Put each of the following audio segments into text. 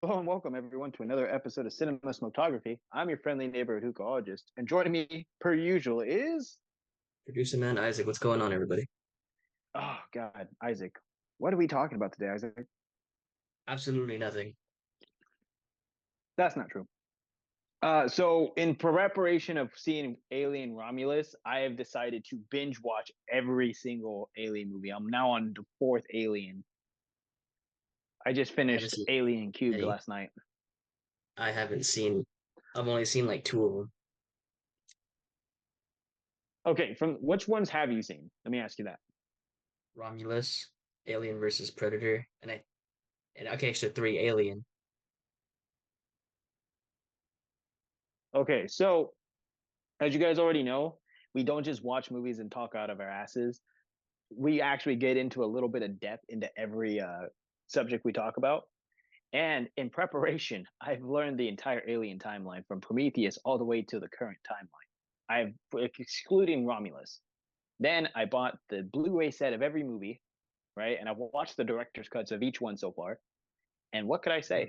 Hello and welcome everyone to another episode of Cinema Smokography. I'm your friendly neighborhood hookahologist, and joining me per usual is Producer man Isaac, what's going on, everybody? oh God, Isaac. What are we talking about today, Isaac? Absolutely nothing. That's not true. So in preparation of seeing Alien Romulus, I have decided to binge watch every single Alien movie. I'm now on the fourth Alien. I just I haven't finished seen Alien Cubed any. last night. I haven't seen. I've only seen like two of them. Okay, from which ones have you seen? Let me ask you that. Romulus, Alien versus Predator, and okay, so three Alien. Okay, so as you guys already know, we don't just watch movies and talk out of our asses. We actually get into a little bit of depth into every subject we talk about. And in preparation, I've learned the entire Alien timeline from Prometheus all the way to the current timeline. I've excluding Romulus. Then I bought the Blu-ray set of every movie, right? And I've watched the director's cuts of each one so far. And what could I say?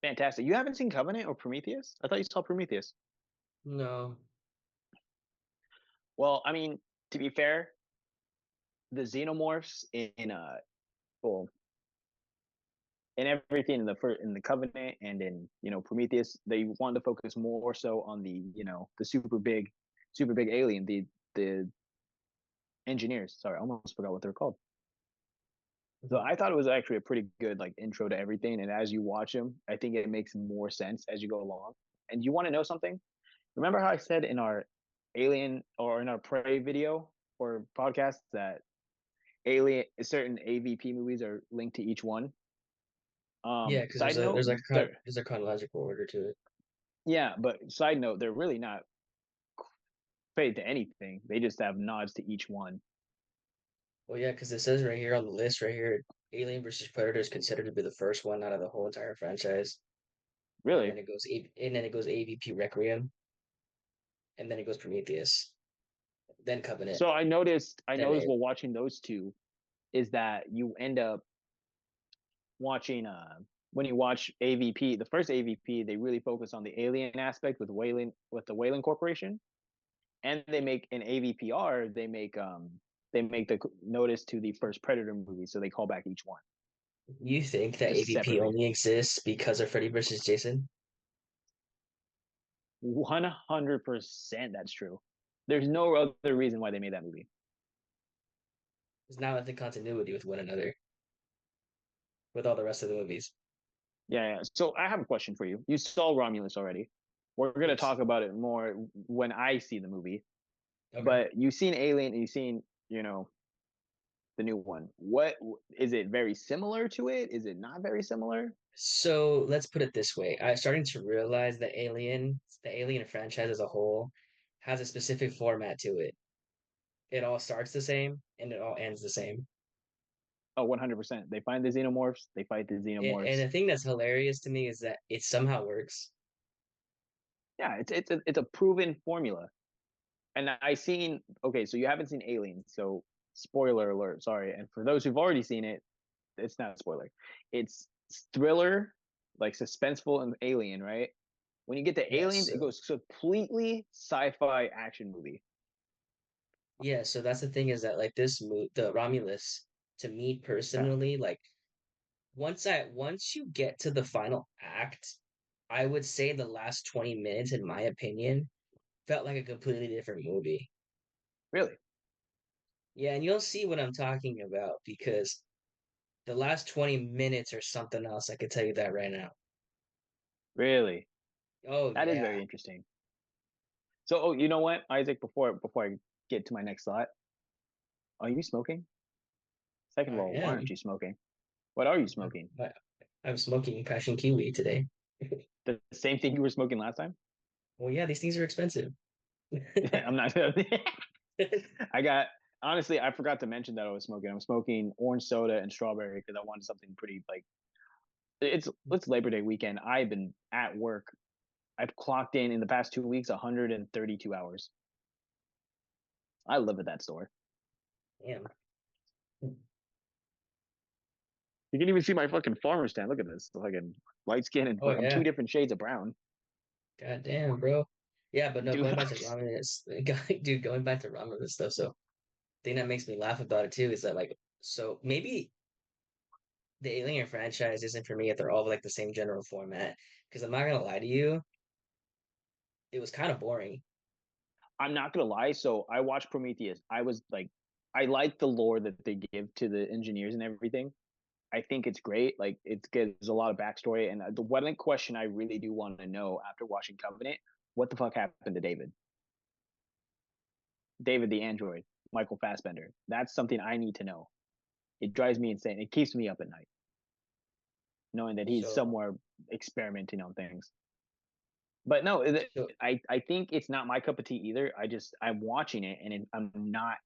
Hmm. Fantastic. You haven't seen Covenant or Prometheus? I thought you saw Prometheus. No. Well, I mean, to be fair, the xenomorphs in well, in everything in the Covenant and in Prometheus, they wanted to focus more so on the the super big alien, the engineers. Sorry, I almost forgot what they're called. So Mhm. I thought it was actually a pretty good like intro to everything, and as you watch them, I think it makes more sense as you go along. And you want to know something? Remember how I said in our Alien or in our Prey video or podcast that Alien certain AVP movies are linked to each one? Yeah, because Side note, they're there's a chronological order to it. yeah, but side note, they're really not paid to anything. They just have nods to each one. Well, yeah, because it says right here on the list, right here, Alien versus Predator is considered to be the first one out of the whole entire franchise, and Really. then it goes AVP Requiem, and then it goes Prometheus, then Covenant, So I then noticed while watching those two is that you end up watching when you watch AVP, the first AVP, they really focus on the alien aspect with the Whaling Corporation, and they make an AVPR, they make the notice to the first Predator movie, so they call back each one You think that just AVP separately. only exists because of Freddy versus Jason? 100% that's true. There's no other reason why they made that movie. It's not within continuity with one another, with all the rest of the movies. Yeah, yeah. So I have a question for you. You saw Romulus already. We're gonna Yes. talk about it more when I see the movie. Okay. But you've seen Alien and you've seen, the new one. What is it very similar to it? Is it not very similar? So let's put it this way. I'm starting to realize that the Alien franchise as a whole, has a specific format to it. It all starts the same and it all ends the same. Oh, 100%. They find the xenomorphs, they fight the And xenomorphs. the thing that's hilarious to me is that it somehow works. Yeah, it's a proven formula. And I seen okay, so you haven't seen Alien, so spoiler alert, sorry. And for those who've already seen it, it's not a spoiler. It's thriller, like suspenseful and alien, right? When you get to Yes. aliens, it goes completely sci-fi action movie. So that's the thing is that like the Romulus, to me Yeah. personally, like once you get to the final act, I would say the last 20 minutes, in my opinion, felt like a completely different movie. Really? Yeah, and you'll see what I'm talking about because the last 20 minutes are something else. I can tell you that right now. Really? Oh That is yeah. very interesting. So, oh, you know what, Isaac, before I get to my next thought, are you smoking? Second of I all, why aren't am. you smoking? What are you smoking? But I'm smoking passion kiwi today. The same thing you were smoking last time? Well, yeah, these things are expensive. I'm not I got honestly, I forgot to mention that I was smoking. I'm smoking orange soda and strawberry because I wanted something pretty like it's Labor Day weekend. I've been at work. I've clocked in the past 2 weeks 132 hours. I live at that store. Damn. You can even see my fucking farmer stand. Look at this, fucking light skin and Oh I'm two yeah. different shades of brown. God damn, bro. Yeah, but no, Dude, going back to ramen is dude, going back to ramen and stuff. So thing that makes me laugh about it too is that like so maybe the Alien franchise isn't for me if they're all like the same general format. Because I'm not gonna lie to you, it was kind of boring. I'm not gonna lie. So I watched Prometheus. I was like, I like the lore that they give to the engineers and everything. I think it's great. Like it gives a lot of backstory. And the one question I really do want to know after watching Covenant, what the fuck happened to David? David the android, Michael Fassbender. That's something I need to know. It drives me insane. It keeps me up at night knowing that he's So somewhere experimenting on things. But no, so I think it's not my cup of tea either. I'm watching it and I'm not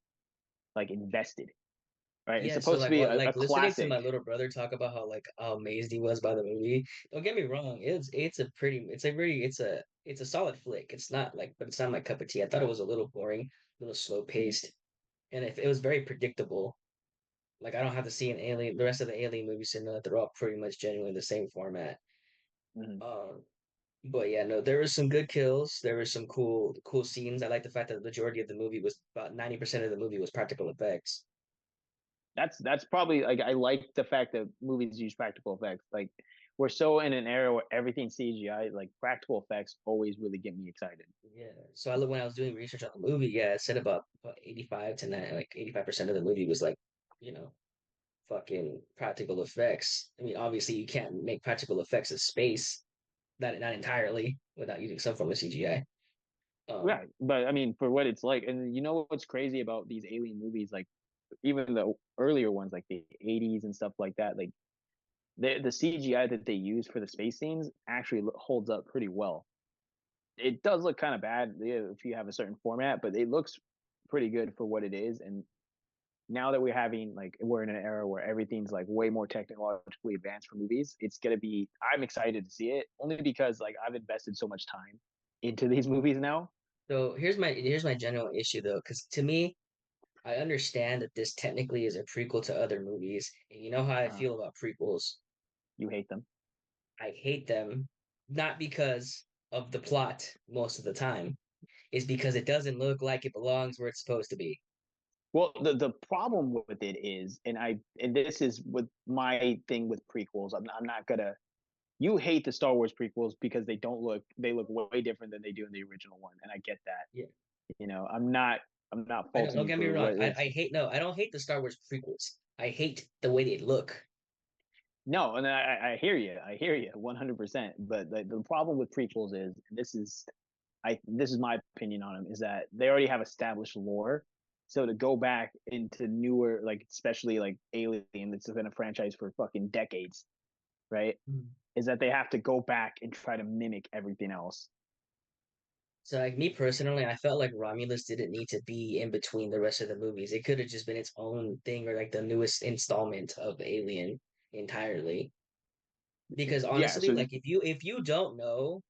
like invested. Right? It's yeah, so supposed to be a like listening to classic. my little brother talk about how amazed he was by the movie. Don't get me wrong, it's a solid flick. It's not like but it's not my cup of tea. I thought it was a little boring, a little slow Mhm, paced, and if it was very predictable. Like I don't have to see the rest of the Alien movies to know that they're all pretty much genuinely the same format. mhm. Um, but yeah, no, there was some good kills. There was some cool scenes. I like the fact that the majority of the movie was about 90% of the movie was practical effects. That's probably like I like the fact that movies use practical effects. Like we're so in an era where everything's CGI. Like practical effects always really get me excited. Yeah. So I look when I was doing research on the movie, yeah, it said about 85 to 9, like 85% of the movie was like, you know, fucking practical effects. I mean, obviously you can't make practical effects of space, not entirely without using some form of CGI. Um, Yeah, but I mean, for what it's like, and you know what's crazy about these alien movies, like even the earlier ones, like the '80s and stuff like that, like the CGI that they use for the space scenes actually holds up pretty well. It does look kind of bad if you have a certain format, but it looks pretty good for what it is. And now that we're in an era where everything's like way more technologically advanced for movies, it's gonna be. I'm excited to see it only because like I've invested so much time into these movies now. so here's my general issue though, because to me, I understand that this technically is a prequel to other movies, and you know how I Uh, feel about prequels. you hate them. I hate them, not because of the plot most of the time, is because it doesn't look like it belongs where it's supposed to be. Well, the problem with it is, and this is with my thing with prequels. I'm not gonna. You hate the Star Wars prequels because they look way different than they do in the original one, and I get that. Yeah. I'm not I don't faulting don't you get me for wrong. what it's. I hate no, I don't hate the Star Wars prequels. I hate the way they look. No, and I hear you. I hear you 100%. But the problem with prequels is this is my opinion on them is that they already have established lore. So to go back into newer, like especially like Alien, that's been a franchise for fucking decades, right? Mm. Is that they have to go back and try to mimic everything else. So like me personally, I felt like Romulus didn't need to be in between the rest of the movies. It could have just been its own thing or like the newest installment of Alien entirely. Because Yeah. honestly, So like if you don't know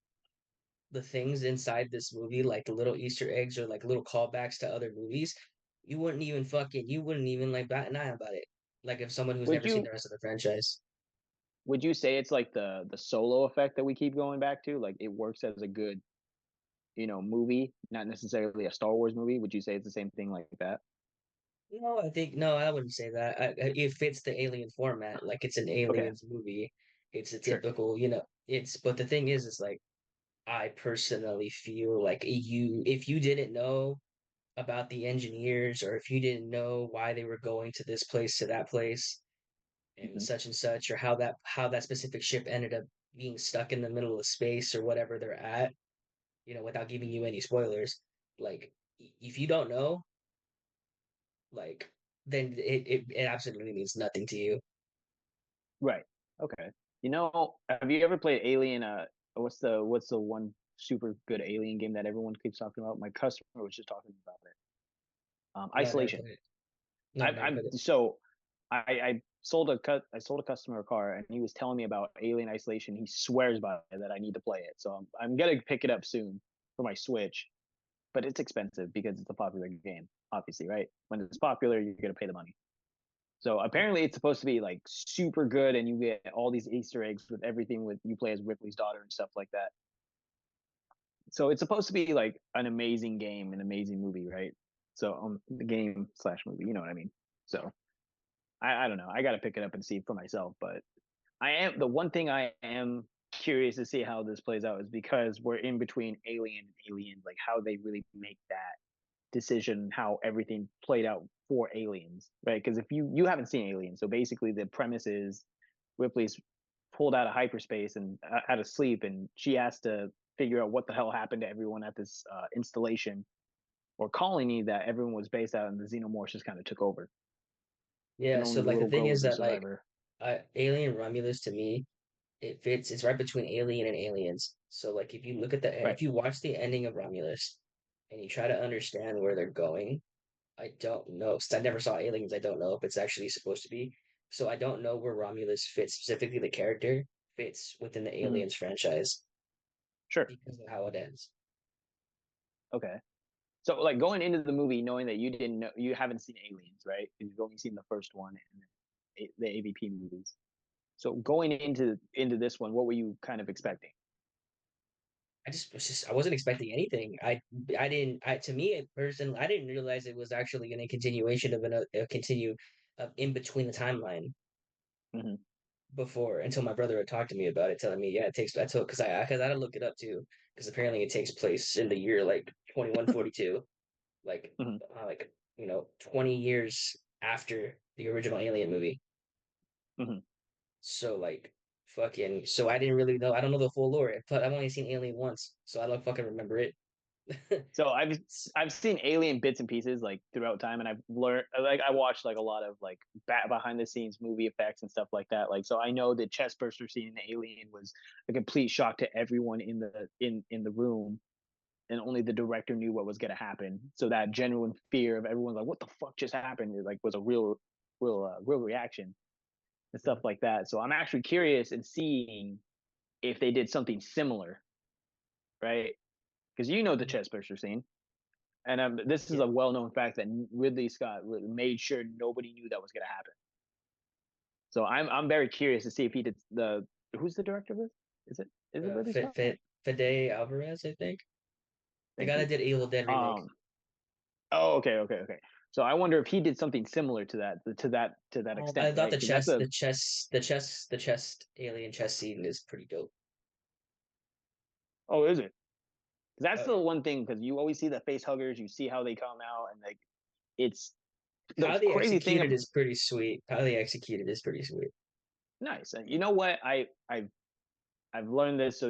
the things inside this movie, like the little Easter eggs or like little callbacks to other movies, you wouldn't even like bat an eye about it. Like if someone who's would never seen you the rest of the franchise. would you say it's like the solo effect that we keep going back to? Like it works as a good, movie, not necessarily a Star Wars movie. Would you say it's the same thing like that? No, I wouldn't say that. It fits the Alien format. Like it's an Okay, aliens movie. It's a sure. typical, it's but the thing is like I personally feel like if you didn't know about the engineers or if you didn't know why they were going to this place to that place Hmm. and such or how that specific ship ended up being stuck in the middle of space or whatever they're at, without giving you any spoilers, like if you don't know, like then it absolutely means nothing to you. Right. Okay. Have you ever played Alien? What's the one super good Alien game that everyone keeps talking about? My customer was just talking about it. No, I never Isolation. played it. No, I I, never I'm played it. so I sold a customer a car and he was telling me about Alien Isolation. He swears by it that I need to play it. So I'm gonna pick it up soon for my Switch, but it's expensive because it's a popular game, obviously, right? When it's popular, you're gonna pay the money. So apparently it's supposed to be like super good, and you get all these Easter eggs with everything with you play as Ripley's daughter and stuff like that. So it's supposed to be like an amazing game, an amazing movie, right? So the game slash movie, you know what I mean? So I don't know. I got to pick it up and see for myself. But I am the one thing I am curious to see how this plays out is because we're in between Alien and Alien, like how they really make that decision, how everything played out for Aliens, right? Because if you haven't seen Alien, so basically the premise is Ripley's pulled out of hyperspace and out of sleep, and she has to figure out what the hell happened to everyone at this installation or colony that everyone was based out, and the xenomorphs just kind of took over, Yeah, and so only the like the little thing girl is was a that like survivor. Alien Romulus to me, it fits. It's right between Alien and Aliens. So like if you look at the Right. if you watch the ending of Romulus and you try to understand where they're going, I don't know. Since I never saw Aliens, I don't know if it's actually supposed to be. So I don't know where Romulus fits, specifically the character fits within the Mm-hmm. Aliens franchise Sure. because of how it ends. Okay. So like going into the movie knowing that you didn't know, you haven't seen Aliens, right? You've only seen the first one and the AVP movies. So going into this one, what were you kind of expecting? I wasn't expecting anything. I didn't I to me personally I didn't realize it was actually going to continuation of a continue in between the timeline Mm-hmm. before until my brother had talked to me about it, telling me yeah it takes I told because I had to look it up too because apparently it takes place in the year like 2142 Mm-hmm. like 20 years after the original Alien movie. Mm-hmm. So like fucking so I didn't really know I don't know the full lore, but I've only seen Alien once, so I don't fucking remember it. So I've seen Alien bits and pieces like throughout time, and I've learned like I watched like a lot of like behind the scenes movie effects and stuff like that. Like so I know the chest burster scene in Alien was a complete shock to everyone in the room, and only the director knew what was going to happen. So that genuine fear of everyone's like, "What the fuck just happened?" It, like was a real reaction and stuff like that. So I'm actually curious in seeing if they did something similar, right? Because you know the chest burster scene, and this is Yeah. a well-known fact that Ridley Scott made sure nobody knew that was going to happen. So I'm very curious to see if he did the who's the director of this? Is it Ridley Scott? Fede Alvarez, I think. The Thank guy that you. did Evil Dead remake. Um. Oh, okay. So I wonder if he did something similar to that I extent, thought right? Because that's a the chest alien chest scene is pretty dope. oh, is it? That's Oh the yeah. one thing because you always see the face huggers, you see how they come out, and like it's the How they crazy thing executed of is pretty sweet. How they executed is pretty sweet. nice. And you know what? I've learned this.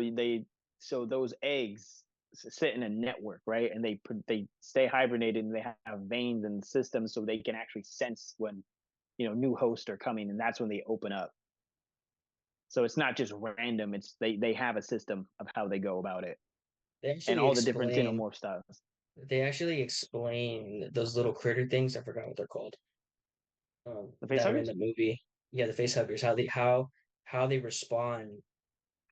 So those eggs sit in a network, right? And they stay hibernated, and they have veins and systems, so they can actually sense when new hosts are coming, and that's when they open up. So it's not just random. It's they have a system of how they go about it, They and actually all the different explain xenomorph styles. they actually explain those little critter things. I forgot what they're called. The face That are in huggers. the movie. Yeah, the face huggers. How they respond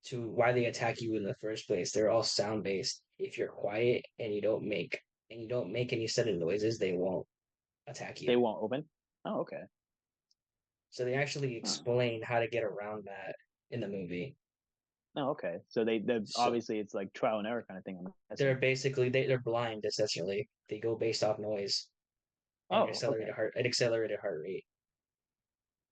to why they attack you in the first place. They're all sound based. If you're quiet and you don't make any sudden noises, they won't attack They you. won't open. Oh, okay. So they actually Oh, explain how to get around that in the movie. oh okay. So they So obviously it's like trial and error kind of thing. I'm they're guessing. basically they're blind essentially. They go based off noise and Oh, okay. an accelerated heart rate.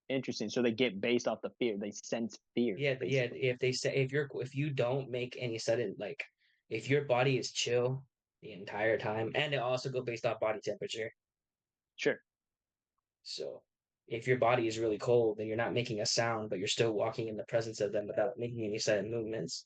Interesting. So they get based off the fear. They sense fear, Yeah. basically. If they say if you don't make any sudden like if your body is chill the entire time, and they also go based off body temperature. Sure. So if your body is really cold and you're not making a sound, but you're still walking in the presence of them without making any sudden movements,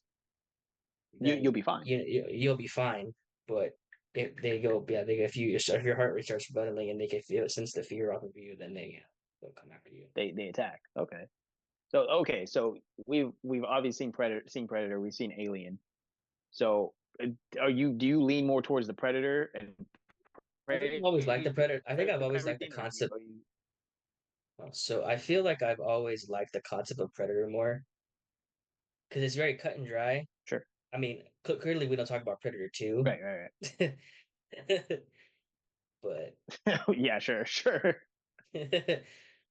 You'll then be fine. you'll be fine. But if they go, yeah, they if you if your heart rate starts bubbling and they can feel sense the fear off of you, then they'll come after you. They attack. Okay. So we've obviously seen Predator. We've seen Alien. So are you do you lean more towards the Predator and I think I've Prey always liked the Predator. I think I've always liked the everything, or concept. are you So I feel like I've always liked the concept of Predator more because it's very cut and dry. sure? I mean, clearly we don't talk about Predator 2, Right. but Yeah, sure.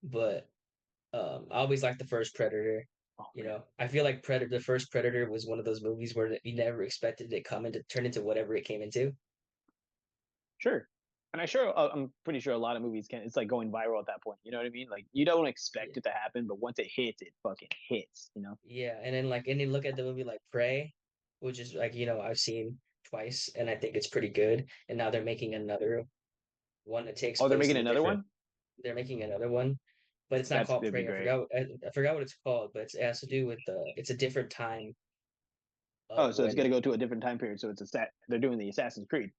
but I always liked the first Predator. Oh You man, know, I feel like Predator, the first Predator was one of those movies where you never expected it to come into turn into whatever it came into. sure. And I'm pretty sure a lot of movies can. It's like going viral at that point. You know what I mean? Like you don't expect Yeah. it to happen, but once it hits, it fucking hits. You know? Yeah, and then like, and you look at the movie like Prey, which is like, I've seen twice and I think it's pretty good. And now they're making another one that takes Oh, they're place making in a another different. one. They're making another one, but it's not That's called That'd be Prey. great. I forgot what it's called, but it has to do with it's a different time Oh, of so it's gonna when go to a different time period. So it's a set. They're doing the Assassin's Creed.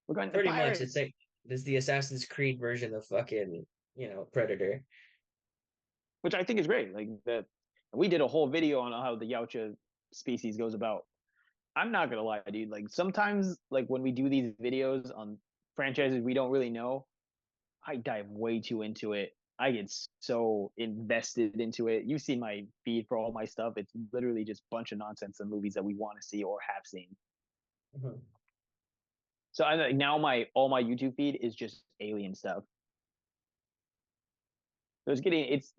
We're going to pretty much it's pirates, like this the Assassin's Creed version of fucking, Predator. which I think is great. Like that, we did a whole video on how the Yautja species goes about. I'm not gonna lie, dude. Like sometimes, like when we do these videos on franchises we don't really know, I dive way too into it. I get so invested into it. You see my feed for all my stuff. It's literally just a bunch of nonsense of movies that we want to see or have seen. Mhm. So I like now my all my YouTube feed is just alien stuff. So it's getting it's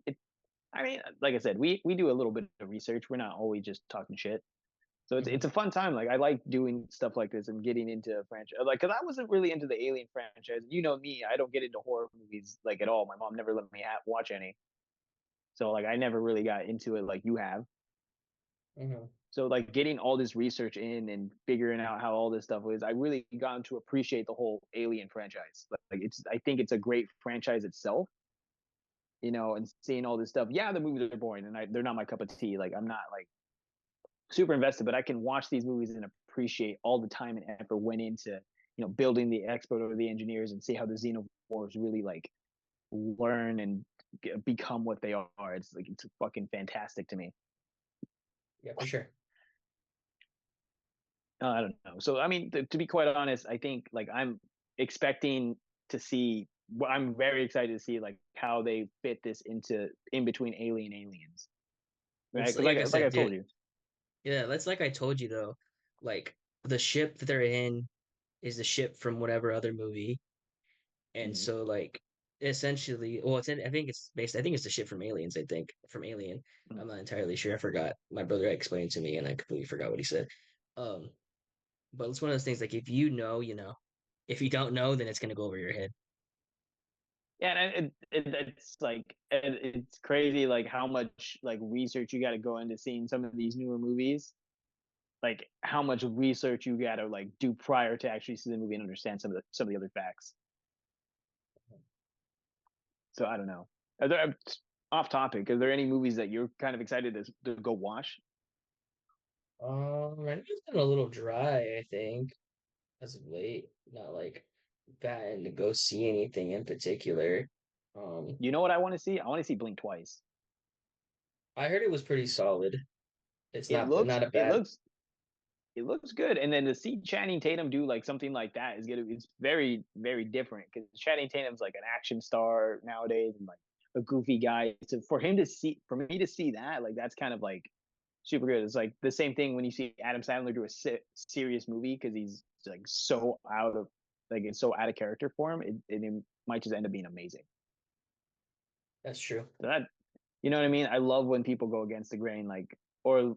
I mean, like I said, we do a little bit of research. We're not always just talking shit. So it's Mhm. a fun time. Like I like doing stuff like this and getting into a franchise. Like, cause I wasn't really into the Alien franchise. You know me, I don't get into horror movies like at all. My mom never let me watch any. So like I never really got into it like you have. Mhm. So like getting all this research in and figuring out how all this stuff is, I really got to appreciate the whole Alien franchise. Like it's I think it's a great franchise itself. And seeing all this stuff. Yeah, the movies are boring and they're not my cup of tea. Like I'm not like super invested, but I can watch these movies and appreciate all the time and effort went into building the expert or the engineers and see how the xenomorphs really like learn and become what they are. It's like it's fucking fantastic to me. Yeah, for sure. I don't know. So I mean, to be quite honest, I think like I'm expecting to see. Well, I'm very excited to see like how they fit this into in between Alien Aliens, right? It's Because like I like I said, told dude. you. Yeah, that's like I told you though. Like the ship that they're in is the ship from whatever other movie. And Mhm. so like essentially, well, I think it's based. I think it's the ship from Aliens. I think from Alien. I'm not entirely sure. I forgot. My brother explained to me, and I completely forgot what he said. Um, but it's one of those things. Like if you know, you know. If you don't know, then it's gonna go over your head. Yeah, and it's like it's crazy like how much like research you got to go into seeing some of these newer movies. Like how much research you got to like do prior to actually see the movie and understand some of the other facts. So I don't know. Are there off topic? Are there any movies that you're kind of excited to go watch? Right now it's been a little dry. I think as of late, not like batting to go see anything in particular. Um, You know what I want to see? I want to see Blink Twice. I heard it was pretty solid. It's It looks not a it bad. looks it looks good. And then to see Channing Tatum do like something like that is gonna it's very, very different because Channing Tatum's like an action star nowadays and like a goofy guy. So for me to see that, like that's kind of like super good. It's like the same thing when you see Adam Sandler do a serious movie because he's like so out of like it's so out of character for him. It might just end up being amazing. That's true. So that you know what I mean? I love when people go against the grain, like or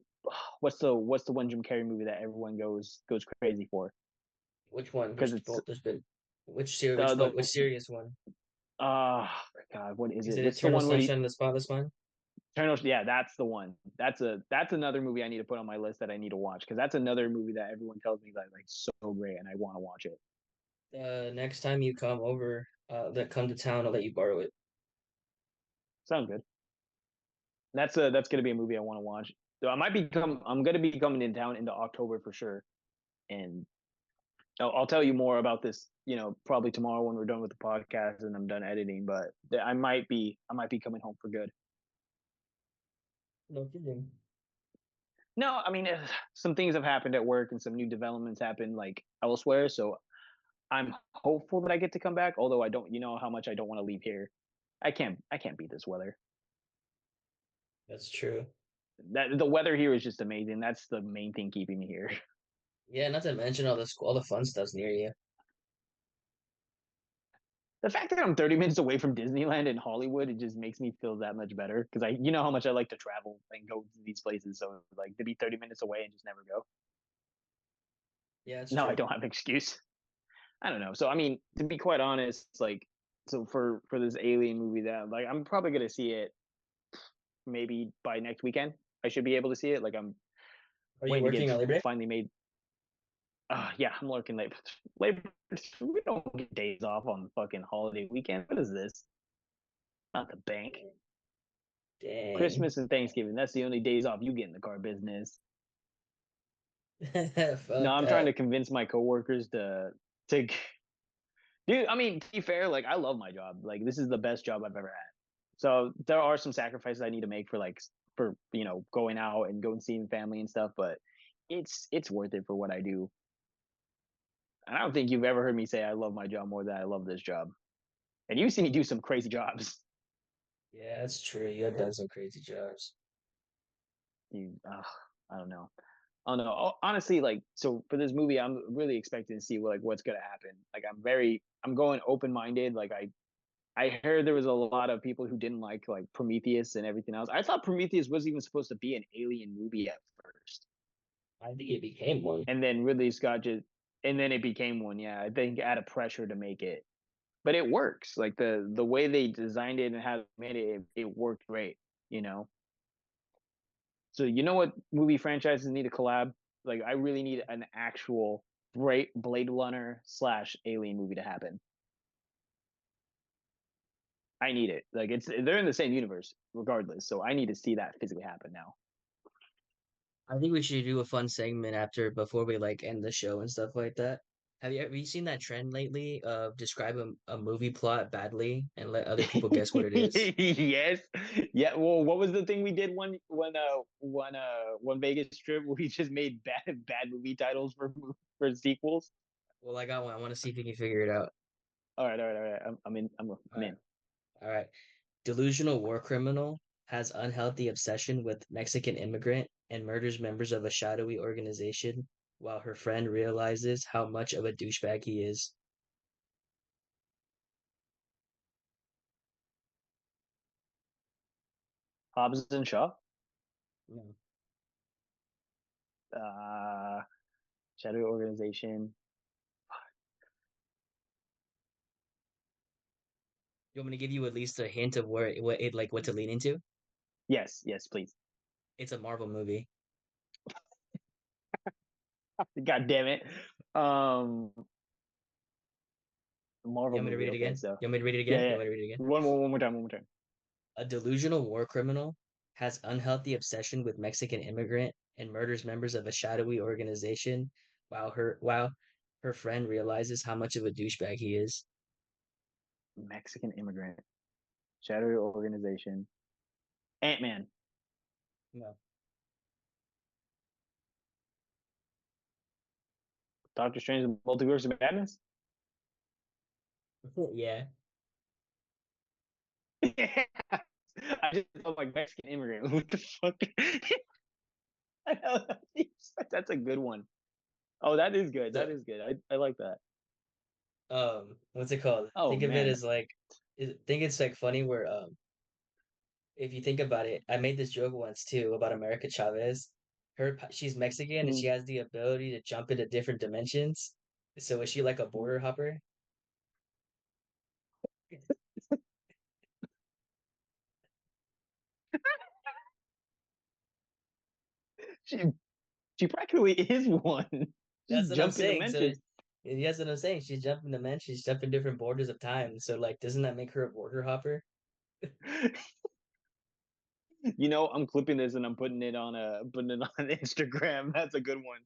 what's the one Jim Carrey movie that everyone goes crazy for? Which one? Because it's There's been which series? the Which one? Which the serious one? uh God, what is Is it? it What's the Eternal one where Sunshine he of the Spotless Mind? Yeah, that's the one. That's another movie I need to put on my list that I need to watch because that's another movie that everyone tells me that like so great and I want to watch it. Next time you come over, that come to town, I'll let you borrow it. Sounds good. That's gonna be a movie I want to watch. So I'm gonna be coming in town into October for sure, and I'll tell you more about this. Probably tomorrow when we're done with the podcast and I'm done editing. But I might be coming home for good. No kidding. No, I mean some things have happened at work and some new developments happened like elsewhere. So I'm hopeful that I get to come back. Although I don't, you know how much I don't want to leave here. I can't beat this weather. That's true. That the weather here is just amazing. That's the main thing keeping me here. Yeah, not to mention all the fun stuff's near you. the fact that I'm 30 minutes away from Disneyland in Hollywood, it just makes me feel that much better because you know how much I like to travel and go to these places. So like to be 30 minutes away and just never go. Yeah, that's No, I true. don't have an excuse. I don't know. So I mean, to be quite honest, like so for this Alien movie that like I'm probably gonna see it maybe by next weekend. I should be able to see it. Like I'm Are you waiting to working get on Labor Day? finally made. Yeah, I'm looking late. Labor. We don't get days off on fucking holiday weekend. What is this? Not the bank. Dang. Christmas and Thanksgiving. That's the only days off you get in the car business. No, Fuck I'm trying that. to convince my coworkers to dude, I mean, to be fair, like I love my job. Like this is the best job I've ever had. So there are some sacrifices I need to make for like for going out and going seeing family and stuff, but it's worth it for what I do. And I don't think you've ever heard me say I love my job more than I love this job. And you've seen me do some crazy jobs. Yeah, that's true. You have done some crazy jobs. You, I don't know. I don't know. Honestly, like so for this movie, I'm really expecting to see like what's gonna happen. Like I'm going open minded. Like I heard there was a lot of people who didn't like Prometheus and everything else. I thought Prometheus was even supposed to be an alien movie at first, I think it became one. and then Ridley Scott just and then it became one. Yeah, I think out of pressure to make it, but it works. Like the way they designed it and how they made it, it worked great. You know. So you know what movie franchises need to collab? Like I really need an actual Blade Runner slash Alien movie to happen. I need it. Like they're in the same universe regardless. So I need to see that physically happen now. I think we should do a fun segment after before we like end the show and stuff like that. Have you seen that trend lately of describe a movie plot badly and let other people guess what it is? Yes. Yeah. Well, what was the thing we did one Vegas trip where we just made bad movie titles for sequels? Well, I got one. I want to see if you can figure it out. All right. I'm in. All I'm right. in. All right. Delusional war criminal has unhealthy obsession with Mexican immigrant and murders members of a shadowy organization while her friend realizes how much of a douchebag he is. Hobbs and Shaw. No. Uh, Shadow Organization. You want me to give you at least a hint of where what it like what to lean into? Yes, please. It's a Marvel movie. God damn it. Um, You Marvel want me to read movie. it Okay, again? so You want me to read it yeah, again? You yeah. want me to read it again? One more time. A delusional war criminal has unhealthy obsession with Mexican immigrant and murders members of a shadowy organization while her friend realizes how much of a douchebag he is. Mexican immigrant. Shadow Organization. Ant-Man. No. Doctor Strange and Multiverse of Madness. Yeah. I just felt like Mexican immigrant. What the fuck? That's a good one. Oh, that is good. So That is good. I like that. what's it called? Oh Think of it man. as like think it's like funny where if you think about it, I made this joke once too about America Chavez. She's Mexican and she Mm. has the ability to jump into different dimensions. So is she like a border hopper? She she practically is one. That's Just what I'm jumping saying. So dimensions. that's what I'm saying. She's jumping dimensions, she's jumping different borders of time. So like, doesn't that make her a border hopper? I'm clipping this and I'm putting it on Instagram. That's a good one.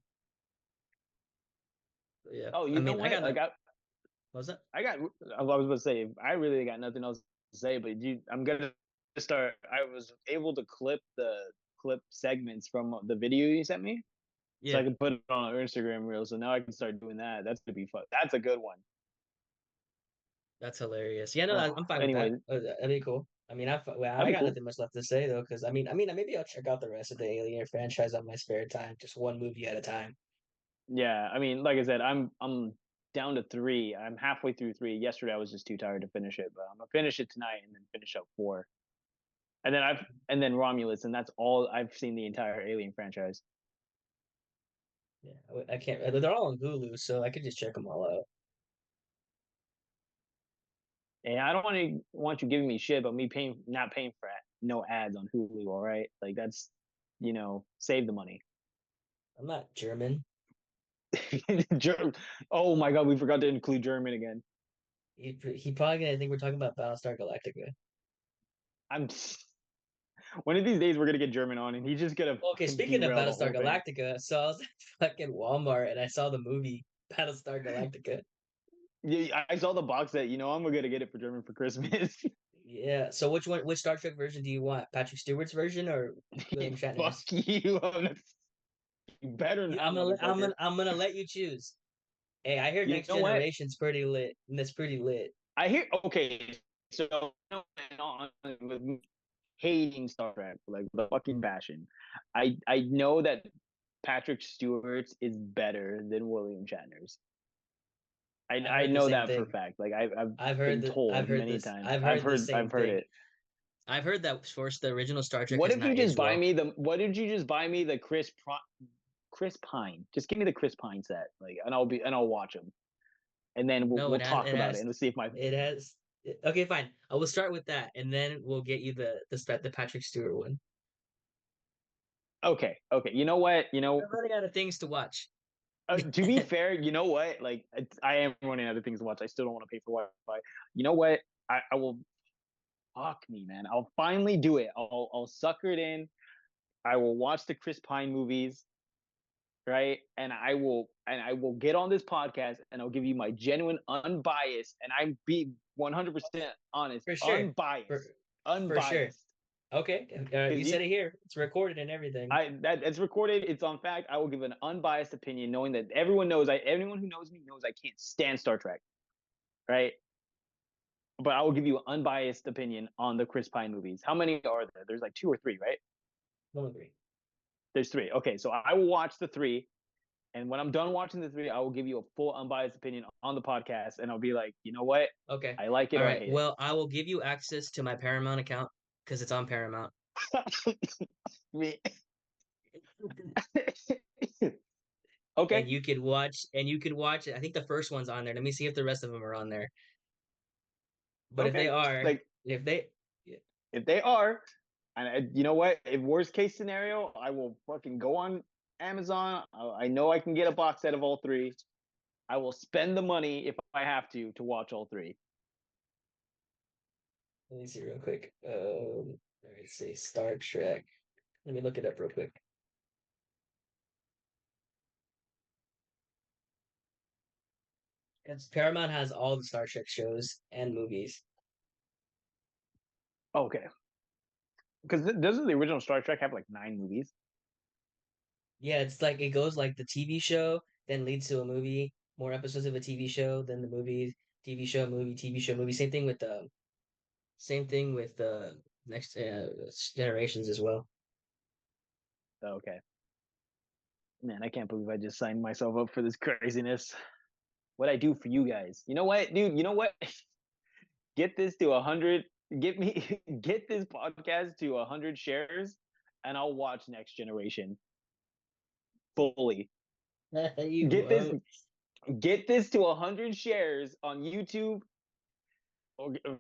Yeah. Oh, I you know mean, I what? got Like no. What was that? I was about to say I really got nothing else to say, but I'm gonna start. I was able to clip segments from the video you sent me, so I Yeah, can put it on our Instagram reel. So now I can start doing that. That's gonna be fun. That's a good one. that's hilarious. Yeah, no, Oh, I'm fine with that. anyway, That'd be cool. I mean, well, that'd I be got cool. nothing much left to say though, because I mean, maybe I'll check out the rest of the Alien franchise on my spare time, just one movie at a time. Yeah, I mean, like I said, I'm down to three. I'm halfway through three. Yesterday I was just too tired to finish it, but I'm gonna finish it tonight and then finish up four. And then Romulus, and that's all I've seen the entire Alien franchise. Yeah, I can't. They're all on Hulu, so I could just check them all out. And I don't want you giving me shit, but me paying not paying for no ads on Hulu. All right, like that's save the money. I'm not German. Oh my god, we forgot to include German again. He probably gonna think we're talking about Battlestar Galactica. I'm one of these days we're gonna get German on, and he's just gonna Okay, fucking speaking of derail the Battlestar whole thing. Galactica, so I was at fucking Walmart and I saw the movie Battlestar Galactica. Yeah, I saw the box set. I'm gonna get it for German for Christmas. Yeah. So which one, which Star Trek version do you want? Patrick Stewart's version or William Fuck Shatner's? you. You better not, motherfucker. I'm gonna let you choose. Hey, I hear You Next know what? Generation's pretty lit, and that's pretty lit. I hear. Okay, so with hating Star Trek, like the fucking passion. I know that Patrick Stewart's is better than William Shatner's. I've I heard the know same that for a thing. fact. Like I've been told many times. I've heard the same I've heard thing. it. I've heard that first the original Star Trek What has if you not just aged buy well. me the? What did you just buy me the Chris Pine? Just give me the Chris Pine set, like, and I'll watch them, and then No, we'll talk it about it has and we'll see if my it has okay, fine. I will start with that and then we'll get you the Patrick Stewart one. okay. You know what? I'm running out of things to watch. To be fair, you know what? Like, I am running out of things to watch. I still don't want to pay for Wi-Fi. You know what? I will. Fuck me, man. I'll finally do it. I'll sucker it in. I will watch the Chris Pine movies, right? And I will get on this podcast and I'll give you my genuine, unbiased, and I'm be 100% honest, For sure. For unbiased, for sure. unbiased. Okay. You Because said it here. It's recorded and everything. it's recorded. It's on fact. I will give an unbiased opinion, knowing that everyone who knows me knows I can't stand Star Trek, right? But I will give you an unbiased opinion on the Chris Pine movies. How many are there? There's like two or three, right? Don't agree. There's three. Okay, so I will watch the three, and when I'm done watching the three, I will give you a full unbiased opinion on the podcast, and I'll be like, you know what? Okay. I like it All or I right. hate Well, I will give you access to my Paramount account because it's on Paramount. it. And Okay, you could watch it. I think the first one's on there. Let me see if the rest of them are on there. But if they okay. are, Like if they yeah, if they are, and you know what? If worst case scenario, I will fucking go on Amazon. I know I can get a box set of all three. I will spend the money if I have to watch all three. let me see real quick. Let me see. Star Trek. Let me look it up real quick. Because Paramount has all the Star Trek shows and movies. Okay, because doesn't the original Star Trek have like nine movies? Yeah, it's like it goes like the TV show, then leads to a movie, more episodes of a TV show, then the movie, TV show, movie, TV show, movie. Same thing with the next generations as well. Okay, man, I can't believe I just signed myself up for this craziness. What I do for you guys? You know what, dude? You know what? Get this to 100. Get me get this podcast to 100 shares, and I'll watch Next Generation fully. You Get this won't. get this to 100 shares on YouTube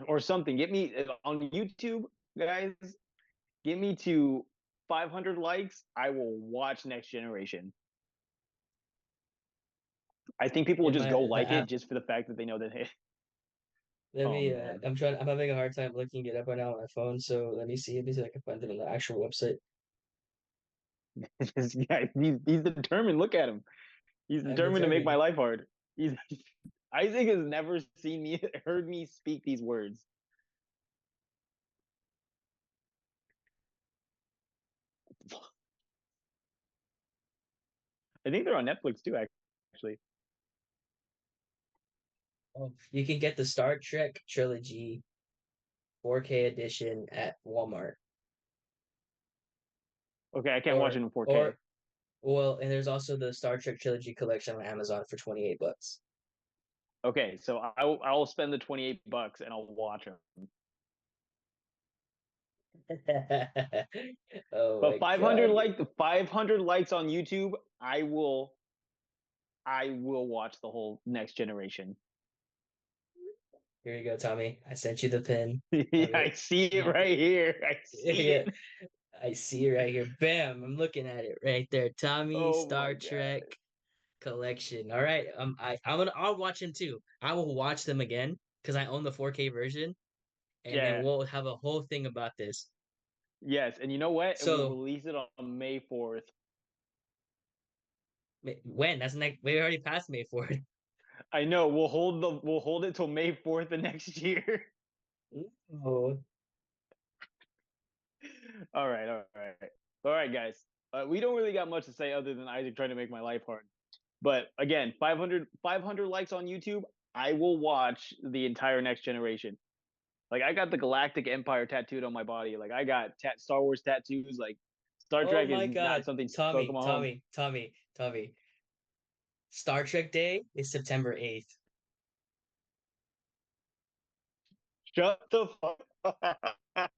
or something. Get me on YouTube, guys. Get me to 500 likes. I will watch Next Generation. I think people will Yeah, just my go the like it app. just for the fact that they know that. Hey, Let oh me. man, I'm having a hard time looking it up right now on my phone. So let me see. Let me see if I can find it on the actual website. this guy, he's determined. Look at him. He's I'm determined to make my determined. life hard. He's Isaac has never seen me, heard me speak these words. I think they're on Netflix too, actually. Oh, you can get the Star Trek trilogy 4K edition at Walmart, Okay, I can't watch it or in 4K. or well, and there's also the Star Trek trilogy collection on Amazon for $28. Okay, so I'll spend the 28 bucks and I'll watch them. Oh But my God. 500 likes on YouTube, I will watch the whole next generation. Here you go, Tommy. I sent you the pin Yeah, of I it. see it You, right here. I see yeah, it. I see it right here. Bam! I'm looking at it right there. Tommy Oh my Star Trek God. collection. All right. I'll watch them too. I will watch them again because I own the 4K version, and then Yeah. we'll have a whole thing about this. Yes. And you know what? And we'll So release it on May 4th. when? That's next. We already passed May 4th. I know. We'll hold it till May 4th of next year. Oh, All right, all right. All right, guys. We don't really got much to say other than Isaac trying to make my life hard. But again, 500 likes on YouTube, I will watch the entire next generation. Like I got the Galactic Empire tattooed on my body. Like I got Star Wars tattoos. Like Star oh Trek my is not God. something stuck in Tommy, my home. Tommy, Tommy, Tommy. Star Trek Day is September 8th. Shut the fuck up.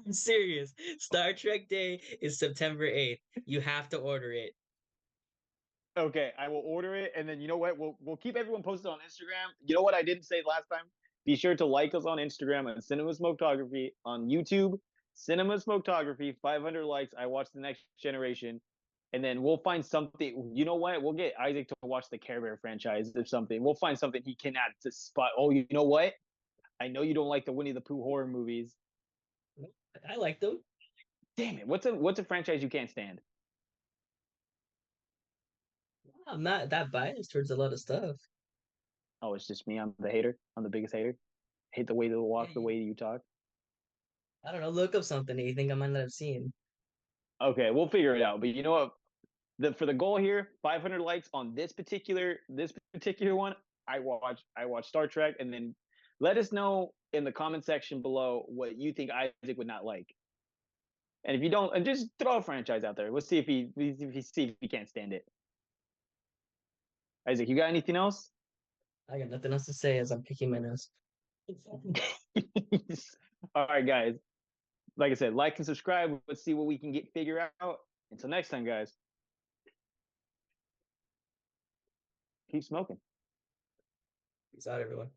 I'm serious. Star Trek Day is September 8th. You have to order it. Okay, I will order it, and then you know what? We'll keep everyone posted on Instagram. You know what I didn't say last time? Be sure to like us on Instagram and Cinema Smoketography on YouTube. Cinema Smoketography, 500 likes. I watch the next generation, and then we'll find something. You know what? We'll get Isaac to watch the Care Bear franchise or something. We'll find something he cannot to spot. Oh, you know what? I know you don't like the Winnie the Pooh horror movies. I like them. Damn it! What's a franchise you can't stand? I'm not that biased towards a lot of stuff. Oh, it's just me. I'm the hater. I'm the biggest hater. Hate the way you Yeah, walk, the way you talk. I don't know. Look up something that you think I might not have seen. Okay, we'll figure it out. But you know what? For the goal here, 500 likes on this particular one. I watch Star Trek, and then let us know in the comment section below what you think Isaac would not like. And if you don't, and just throw a franchise out there. We'll see if he can't stand it. Isaac, you got anything else? I got nothing else to say as I'm picking my nose. All right, guys. Like I said, like and subscribe. Let's see what we can get figure out. Until next time, guys. Keep smoking. Peace out, everyone.